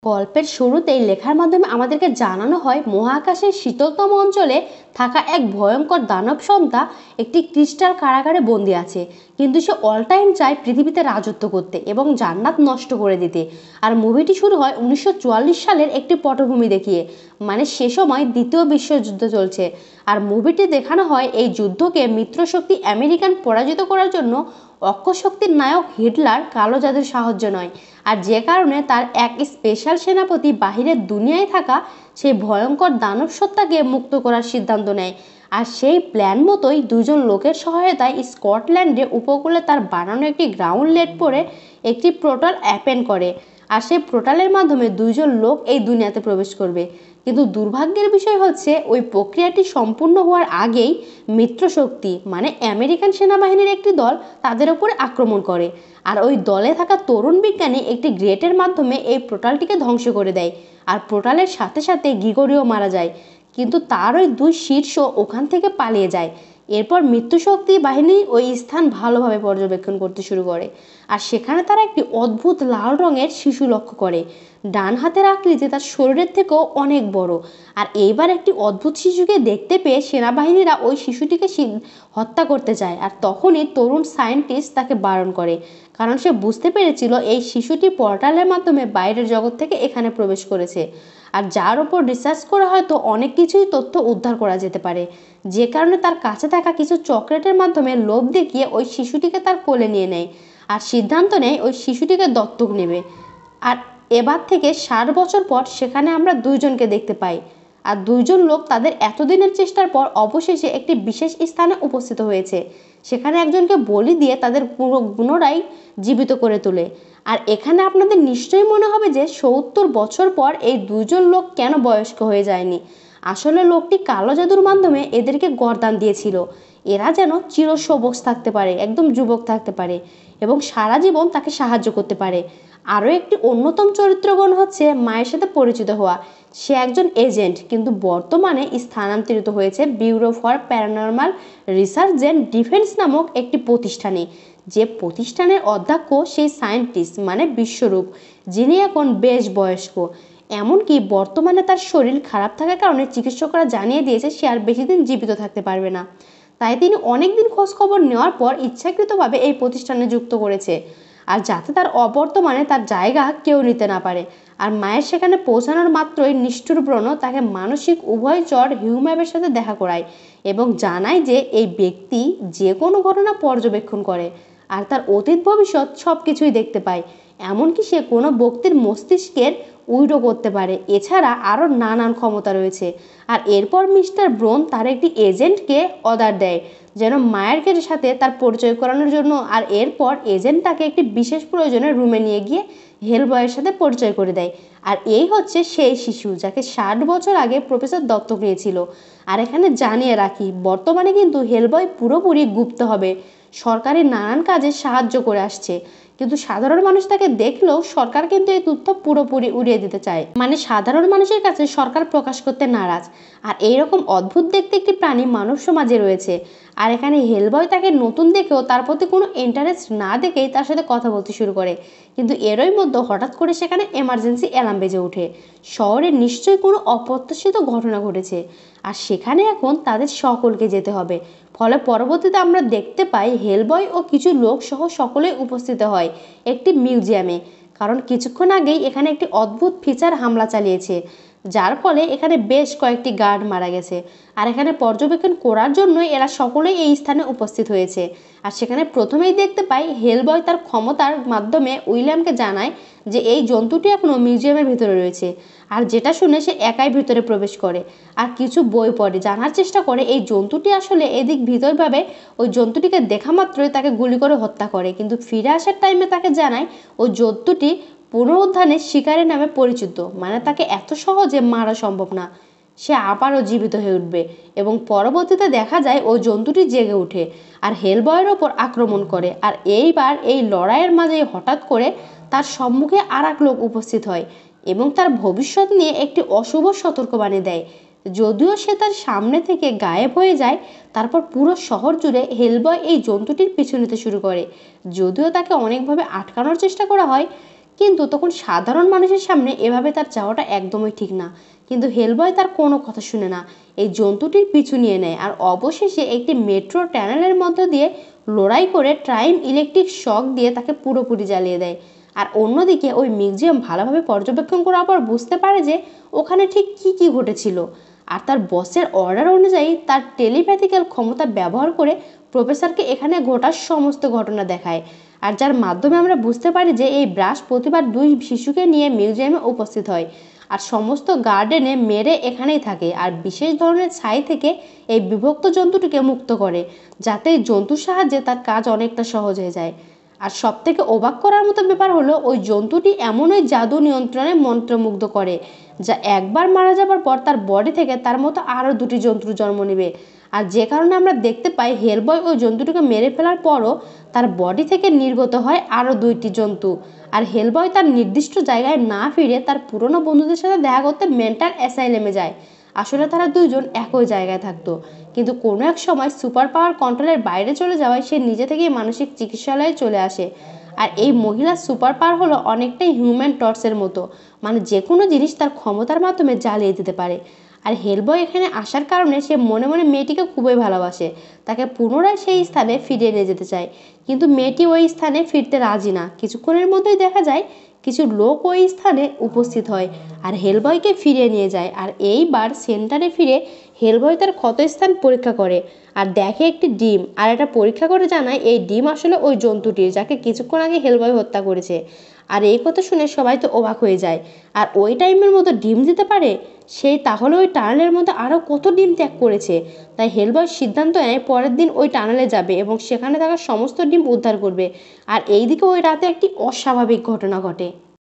গল্পের শুরুতেই লেখার মাধ্যমে আমাদেরকে জানানো হয় মহাকাশের শীতলতম অঞ্চলে থাকা এক ভয়ঙ্কর দানব সত্তা একটি ক্রিস্টাল কারাগারে বন্দি আছে। কিন্তু সে অল টাইম চায় পৃথিবীতে রাজত্ব করতে এবং জান্নাত নষ্ট করে দিতে। আর মুভিটি শুরু হয় 1944 সালের একটি পটভূমি দেখিয়ে, মানে সে সময় দ্বিতীয় বিশ্বযুদ্ধ চলছে। আর মুভিটি দেখানো হয় এই যুদ্ধকে মিত্রশক্তি আমেরিকান পরাজিত করার জন্য অক্ষশক্তির নায়ক হিটলার কালো জাদুর সাহায্য নয়। আর যে কারণে তার এক স্পেশাল সেনাপতি বাহিরের দুনিয়ায় থাকা সেই ভয়ঙ্কর দানব সত্তাকে মুক্ত করার সিদ্ধান্ত নেয়। আর সেই প্ল্যান মতোই দুজন লোকের সহায়তায় স্কটল্যান্ডে উপকূলে তার বানানো একটি গ্রাউন্ড লেট পরে একটি পোর্টাল ওপেন করে। আর সেই পোর্টালের মাধ্যমে দুইজন লোক এই দুনিয়াতে প্রবেশ করবে। কিন্তু দুর্ভাগ্যের বিষয় হচ্ছে ওই প্রক্রিয়াটি সম্পূর্ণ হওয়ার আগেই মিত্রশক্তি মানে আমেরিকান সেনাবাহিনীর একটি দল তাদের উপরে আক্রমণ করে। আর ওই দলে থাকা তরুণ বিজ্ঞানী একটি গ্রেটের মাধ্যমে এই পোর্টালটিকে ধ্বংস করে দেয়। আর পোর্টালের সাথে সাথে গ্রিগোরিও মারা যায়, কিন্তু তার ওই দুই শীর্ষ ওখান থেকে পালিয়ে যায়। এরপর মৃত্যুশক্তি বাহিনী ওই স্থান ভালোভাবে পর্যবেক্ষণ করতে শুরু করে। আর সেখানে তারা একটি অদ্ভুত লাল রঙের শিশু লক্ষ্য করে। ডান হাতের আকৃতি তার শরীরের থেকেও অনেক বড়। আর এইবার একটি অদ্ভুত শিশুকে দেখতে পেয়ে সেনাবাহিনীরা ওই শিশুটিকে হত্যা করতে চায়। আর তখনই তরুণ সায়েন্টিস্ট তাকে বারণ করে, কারণ সে বুঝতে পেরেছিল এই শিশুটি পোর্টালের মাধ্যমে বাইরের জগৎ থেকে এখানে প্রবেশ করেছে, আর যার উপর রিসার্চ করে হয়তো অনেক কিছুই তথ্য উদ্ধার করা যেতে পারে। যে কারণে তার কাছে থাকা কিছু চকলেটের মাধ্যমে লোভ দেখিয়ে ওই শিশুটিকে তার কোলে নিয়ে নেয়। আর সিদ্ধান্ত নেয় ওই শিশুটিকে দত্তক নেবে। আর এবার থেকে 60 বছর পর সেখানে আমরা দুইজনকে দেখতে পাই। আর দুইজন লোক তাদের এতদিনের চেষ্টার পর অবশেষে একটি বিশেষ স্থানে উপস্থিত হয়েছে। সেখানে একজনকে বলি দিয়ে তাদের পুনরায় জীবিত করে তোলে। আর এখানে আপনাদের নিশ্চয়ই মনে হবে যে 70 বছর পর এই দুজন লোক কেন বয়স্ক হয়ে যায়নি। আসলে লোকটি কালো জাদুর মাধ্যমে এদেরকে গরদান দিয়েছিল, এরা যেন চিরসবুজ থাকতে পারে, একদম যুবক থাকতে পারে এবং সারা জীবন তাকে সাহায্য করতে পারে। আরও একটি অন্যতম চরিত্রগণ হচ্ছে মায়ের সাথে পরিচিত হওয়া। সে একজন এজেন্ট, কিন্তু বর্তমানে স্থানান্তরিত হয়েছে bureau for paranormal research and defence নামক একটি প্রতিষ্ঠানে। যে প্রতিষ্ঠানের অধ্যক্ষ সেই সায়েন্টিস্ট মানে বিশ্বরূপ, যিনি এখন বেশ বয়স্ক। এমনকি বর্তমানে তার শরীর খারাপ থাকার কারণে চিকিৎসকরা জানিয়ে দিয়েছে সে আর বেশি দিন জীবিত থাকতে পারবে না। তাই তিনি অনেকদিন খোঁজ খবর নেওয়ার পর ইচ্ছাকৃতভাবে এই প্রতিষ্ঠানে যুক্ত করেছে, আর যাতে তার অবর্তমানে তার জায়গা কেউ নিতে না পারে। আর মায়ের সেখানে পৌঁছানোর মাত্রই নিষ্ঠুর ব্রণ তাকে মানসিক উভয়চর হিউম্যাবের সাথে দেখা করায় এবং জানায় যে এই ব্যক্তি যে কোনো ঘটনা পর্যবেক্ষণ করে আর তার অতীত ভবিষ্যৎ সব কিছুই দেখতে পায়। এমনকি সে কোনো ব্যক্তির মস্তিষ্কের উইডো করতে পারে। এছাড়া আরও নানান ক্ষমতা রয়েছে। আর এরপর মিস্টার ব্রোন তার একটি এজেন্টকে অর্ডার দেয় যেন মায়ের সাথে তার পরিচয় করানোর জন্য। আর এরপর এজেন্ট তাকে একটি বিশেষ প্রয়োজনে রুমে নিয়ে গিয়ে হেলবয়ের সাথে পরিচয় করে দেয়। আর এই হচ্ছে সেই শিশু যাকে 60 বছর আগে প্রফেসর দত্তক নিয়েছিল। আর এখানে জানিয়ে রাখি, বর্তমানে কিন্তু হেলবয় পুরোপুরি গুপ্ত হবে, সরকারি নানান কাজে সাহায্য করে আসছে। কিন্তু সাধারণ মানুষ তাকে দেখলেও সরকার কিন্তু এই তথ্য পুরোপুরি উড়িয়ে দিতে চায়, মানে সাধারণ মানুষের কাছে সরকার প্রকাশ করতে নারাজ। আর এইরকম অদ্ভুত দেখতে একটি প্রাণী মানব সমাজে রয়েছে। আর এখানে হেলবয় তাকে নতুন দেখেও তার প্রতি কোনো ইন্টারেস্ট না দেখেই তার সাথে কথা বলতে শুরু করে। কিন্তু এরই মধ্যে হঠাৎ করে সেখানে এমার্জেন্সি অ্যালার্ম বেজে ওঠে। শহরে নিশ্চয়ই কোনো অপ্রত্যাশিত ঘটনা ঘটেছে, আর সেখানে এখন তাদের সকলকে যেতে হবে। ফলে পরবর্তীতে আমরা দেখতে পাই হেলবয় ও কিছু লোক সহ সকলেই উপস্থিত হয় একটি মিউজিয়ামে, কারণ কিছুক্ষণ আগেই এখানে একটি অদ্ভুত ফিচার হামলা চালিয়েছে, যার ফলে এখানে বেশ কয়েকটি গার্ড মারা গেছে। আর এখানে পর্যবেক্ষণ করার জন্যই এরা সকলেই এই স্থানে উপস্থিত হয়েছে। আর সেখানে প্রথমেই দেখতে পাই হেলবয় তার ক্ষমতার মাধ্যমে উইলিয়ামকে জানায় যে এই জন্তুটি এখনও মিউজিয়ামের ভিতরে রয়েছে। আর যেটা শুনে সে একাই ভিতরে প্রবেশ করে আর কিছু বই পড়ে, জানার চেষ্টা করে এই জন্তুটি আসলে এদিক ভিতরভাবে ওই জন্তুটিকে দেখা মাত্রই তাকে গুলি করে হত্যা করে। কিন্তু ফিরে আসার টাইমে তাকে জানায় ওই জন্তুটি পুনরুত্থানের শিকারের নামে পরিচিত, মানে তাকে এত সহজে মারা সম্ভব না, সে আবারও জীবিত হয়ে উঠবে। এবং পরবর্তীতে দেখা যায় ওই জন্তুটি জেগে ওঠে আর হেলবয়ের ওপর আক্রমণ করে। আর এইবার এই লড়াইয়ের মাঝে হঠাৎ করে তার সম্মুখে আর এক লোক উপস্থিত হয় এবং তার ভবিষ্যৎ নিয়ে একটি অশুভ সতর্কবাণী দেয়। যদিও সে তার সামনে থেকে গায়েব হয়ে যায়, তারপর পুরো শহর জুড়ে হেলবয় এই জন্তুটির পিছু নিতে শুরু করে। যদিও তাকে অনেকভাবে আটকানোর চেষ্টা করা হয়, কিন্তু তখন সাধারণ মানুষের সামনে এভাবে তার যাওয়াটা একদমই ঠিক না। কিন্তু হেলবয় তার কোনো কথা শুনে না, এই জন্তুটির পিছু নিয়ে নেয় আর অবশেষে একটি মেট্রো টানেলের মধ্য দিয়ে লড়াই করে ট্রাইম ইলেকট্রিক শক দিয়ে তাকে পুরোপুরি জ্বালিয়ে দেয়। আর অন্যদিকে ওই মিউজিয়াম ভালোভাবে পর্যবেক্ষণ করার পর বুঝতে পারে যে ওখানে ঠিক কি ঘটেছিল। আর তার বসের অর্ডার অনুযায়ী তার টেলিপ্যাথিক্যাল ক্ষমতা ব্যবহার করে প্রফেসরকে এখানে ঘটা সমস্ত ঘটনা দেখায়। আর যার মাধ্যমে আমরা বুঝতে পারি যে এই ব্রাশ প্রতিবার 2 শিশুকে নিয়ে মিউজিয়ামে উপস্থিত হয় আর সমস্ত গার্ডেনে মেরে এখানেই থাকে আর বিশেষ ধরনের ছাই থেকে এই বিভক্ত জন্তুটিকে মুক্ত করে, যাতে এই জন্তুর সাহায্যে তার কাজ অনেকটা সহজ হয়ে যায়। আর সব থেকে অবাক করার মতো ব্যাপার হলো ওই জন্তুটি এমন ওই জাদু নিয়ন্ত্রণে মন্ত্রমুগ্ধ করে, যা একবার মারা যাবার পর তার বডি থেকে তার মতো আরও 2টি জন্তুর জন্ম নেবে। আর যে কারণে আমরা দেখতে পাই হেলবয় ওই জন্তুটিকে মেরে ফেলার পরও তার বডি থেকে নির্গত হয় আরও 2টি জন্তু। আর হেলবয় তার নির্দিষ্ট জায়গায় না ফিরে তার পুরনো বন্ধুদের সাথে দেখা করতে মেন্টাল অ্যাসাইলেমে যায়। আসলে তারা দুইজন একই জায়গায় থাকতো, কিন্তু কোনো এক সময় সুপার পাওয়ার কন্ট্রোলের বাইরে চলে যাওয়ায় সে নিজে থেকেই মানসিক চিকিৎসালয়ে চলে আসে। আর এই মহিলার সুপার পাওয়ার হলো অনেকটাই হিউম্যান টর্চের মতো, মানে যে কোনো জিনিস তার ক্ষমতার মাধ্যমে জ্বালিয়ে দিতে পারে। আর হেলবয় এখানে আসার কারণে সে মনে মনে মেয়েটিকে খুবই ভালোবাসে, তাকে পুনরায় সেই স্থানে ফিরিয়ে নিয়ে যেতে চায়। কিন্তু মেয়েটি ওই স্থানে ফিরতে রাজি না। কিছুক্ষণের মধ্যেই দেখা যায় কিছু লোক ওই স্থানে উপস্থিত হয় আর হেলবয়কে ফিরিয়ে নিয়ে যায়। আর এইবার সেন্টারে ফিরে হেলবয় তার ক্ষতস্থান পরীক্ষা করে আর দেখে একটি ডিম, আর এটা পরীক্ষা করে জানায় এই ডিম আসলে ওই জন্তুটির যাকে কিছুক্ষণ আগে হেলবয় হত্যা করেছে। আর এই কথা শুনে সবাই তো অবাক হয়ে যায়। আর ওই টাইমের মতো ডিম দিতে পারে সেই, তাহলে ওই টানেলের মধ্যে আরও কত ডিম ত্যাগ করেছে। তাই হেলবয় সিদ্ধান্ত নেয় পরের দিন ওই টানেলে যাবে এবং সেখানে থাকা সমস্ত ডিম উদ্ধার করবে। আর এইদিকে ওই রাতে একটি অস্বাভাবিক ঘটনা ঘটে।